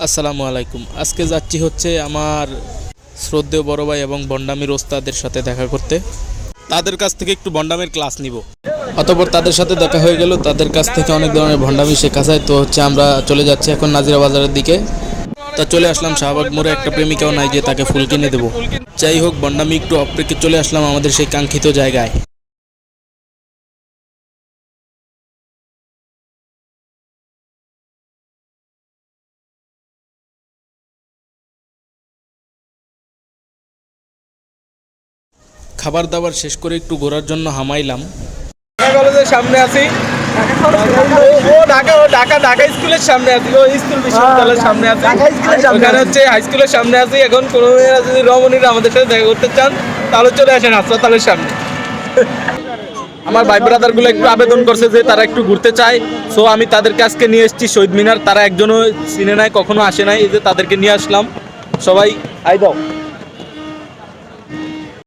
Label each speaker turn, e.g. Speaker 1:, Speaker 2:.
Speaker 1: আসসালামু আলাইকুম। আজকে যাচ্ছি হচ্ছে আমার শ্রদ্ধেয় বড় ভাই এবং ভণ্ডামির ওস্তাদের সাথে দেখা করতে। তাদের কাছ থেকে একটু ভণ্ডামির ক্লাস নিব। অতঃপর তাদের সাথে দেখা হয়ে গেল, তাদের কাছ থেকে অনেক ধরনের ভণ্ডামি শেখা যায়। তো হচ্ছে আমরা চলে যাচ্ছি এখন নাজিরা বাজারের দিকে। তা চলে আসলাম শাহবাগ মোড়ে, একটা প্রেমিকাও নাই যে তাকে ফুল কিনে দেবো। যাই হোক, ভণ্ডামি একটু অপ্রেক্ষে চলে আসলাম আমাদের সেই কাঙ্ক্ষিত জায়গায়। খাবার দাবার শেষ করে একটু ঘোরার জন্য হামাইলাম।
Speaker 2: কলেজের সামনে আছি। ঢাকা ঢাকা স্কুলের সামনে আছি। ও স্কুল বিশ্ববিদ্যালয়ের সামনে আছি। ওখানে হচ্ছে হাই স্কুলের সামনে আছি। এখন কোনো মেয়েরা যদি রমণীরা আমাদের সাথে দেখা করতে চান তাহলে চলে আসেন হাসপাতালের সামনে। আমার ভাই ব্রাদার গুলো একটু আবেদন করছে যে তারা একটু ঘুরতে চায়। সো আমি তাদেরকে আজকে নিয়ে এসেছি শহীদ মিনার। তারা একজনও চিনে নাই, কখনো আসে নাই, এই যে তাদেরকে নিয়ে আসলাম। সবাই আই দাও।